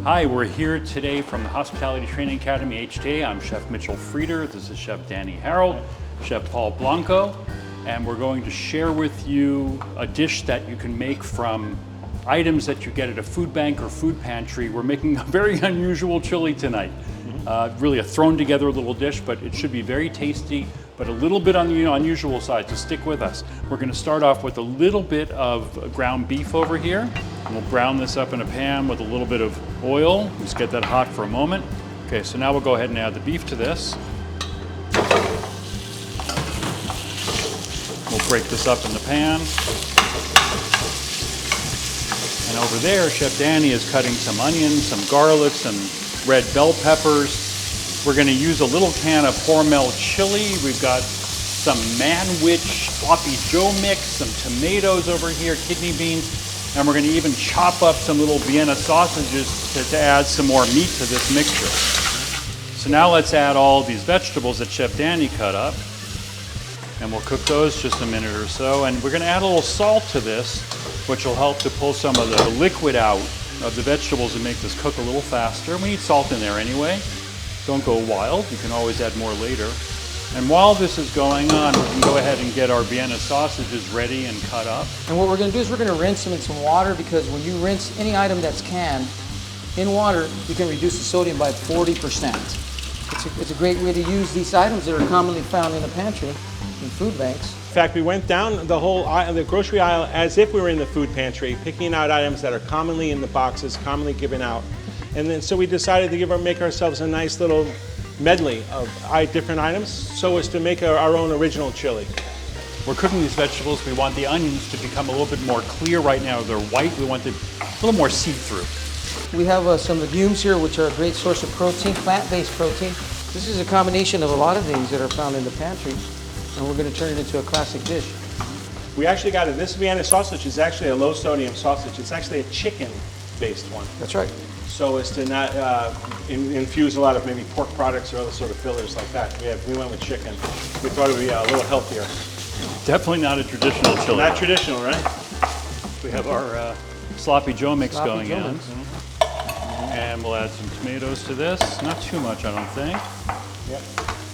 Hi, we're here today from the Hospitality Training Academy HTA. I'm Chef Mitchell Frieder. This is Chef Danny Harold, Chef Paul Blanco, and we're going to share with you a dish that you can make from items that you get at a food bank or food pantry. We're making a very unusual chili tonight. Really a thrown together little dish, but it should be very tasty, but a little bit on the unusual side, so stick with us. We're gonna start off with a little bit of ground beef over here. And we'll brown this up in a pan with a little bit of oil. Just get that hot for a moment. Okay, so now we'll go ahead and add the beef to this. We'll break this up in the pan. And over there, Chef Danny is cutting some onions, some garlic, some red bell peppers. We're gonna use a little can of Hormel chili. We've got some manwich sloppy joe mix, some tomatoes over here, kidney beans, and we're gonna even chop up some little Vienna sausages to add some more meat to this mixture. So now let's add all these vegetables that Chef Danny cut up, and we'll cook those just a minute or so. And we're gonna add a little salt to this, which will help to pull some of the liquid out of the vegetables and make this cook a little faster. We need salt in there anyway. Don't go wild, you can always add more later. And while this is going on, we can go ahead and get our Vienna sausages ready and cut up. And what we're going to do is we're going to rinse them in some water, because when you rinse any item that's canned in water, you can reduce the sodium by 40%. It's a great way to use these items that are commonly found in the pantry, in food banks. In fact, we went down the grocery aisle as if we were in the food pantry, picking out items that are commonly in the boxes, commonly given out. And then so we decided to make ourselves a nice little medley of different items so as to make our own original chili. We're cooking these vegetables. We want the onions to become a little bit more clear. Right now they're white. We want them a little more see-through. We have some legumes here, which are a great source of protein, plant-based protein. This is a combination of a lot of things that are found in the pantries, and we're going to turn it into a classic dish. We actually got this Vienna sausage is actually a low-sodium sausage. It's actually a chicken-based one. That's right. So as to not infuse a lot of maybe pork products or other sort of fillers like that. We went with chicken. We thought it would be a little healthier. Definitely not a traditional chili. Not traditional, right? We have our sloppy joe mix going on. And we'll add some tomatoes to this. Not too much, I don't think. Yep.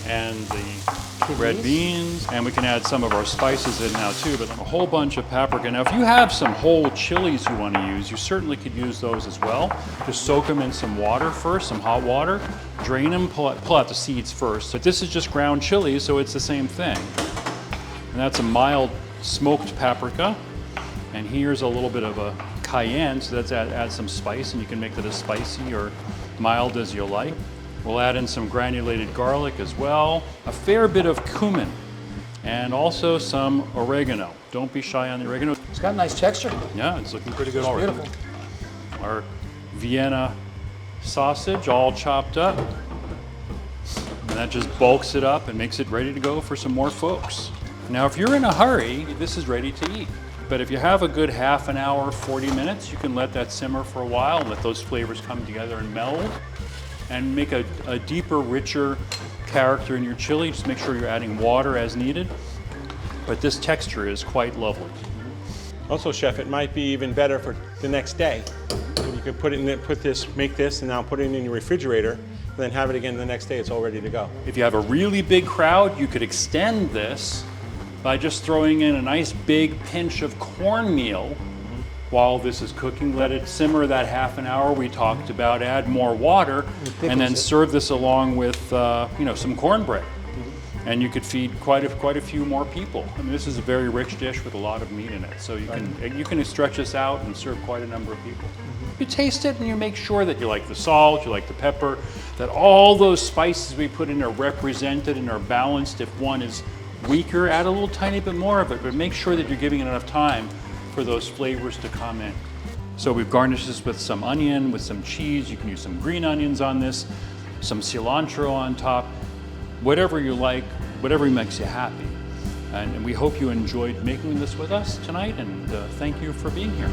And the red beans. And we can add some of our spices in now too, but a whole bunch of paprika. Now, if you have some whole chilies you want to use, you certainly could use those as well. Just soak them in some water first, some hot water. Drain them, pull out the seeds first. But this is just ground chili, so it's the same thing. And that's a mild smoked paprika. And here's a little bit of a cayenne, so that's add some spice, and you can make that as spicy or mild as you like. We'll add in some granulated garlic as well, a fair bit of cumin, and also some oregano. Don't be shy on the oregano. It's got a nice texture. Yeah, it's looking pretty good already. Beautiful. Our Vienna sausage all chopped up. And that just bulks it up and makes it ready to go for some more folks. Now, if you're in a hurry, this is ready to eat. But if you have a good half an hour, 40 minutes, you can let that simmer for a while, let those flavors come together and meld, and make a deeper, richer character in your chili. Just make sure you're adding water as needed. But this texture is quite lovely. Also, Chef, it might be even better for the next day. You could make this, and now put it in your refrigerator, and then have it again the next day. It's all ready to go. If you have a really big crowd, you could extend this by just throwing in a nice big pinch of cornmeal while this is cooking. Let it simmer that half an hour we talked about, add more water, and then serve this along with some cornbread. And you could feed quite a few more people. I mean, this is a very rich dish with a lot of meat in it, so you can stretch this out and serve quite a number of people. You taste it and you make sure that you like the salt, you like the pepper, that all those spices we put in are represented and are balanced. If one is weaker, add a little tiny bit more of it, but make sure that you're giving it enough time for those flavors to come in. So we've garnished this with some onion, with some cheese. You can use some green onions on this, some cilantro on top, whatever you like, whatever makes you happy. And we hope you enjoyed making this with us tonight, and thank you for being here.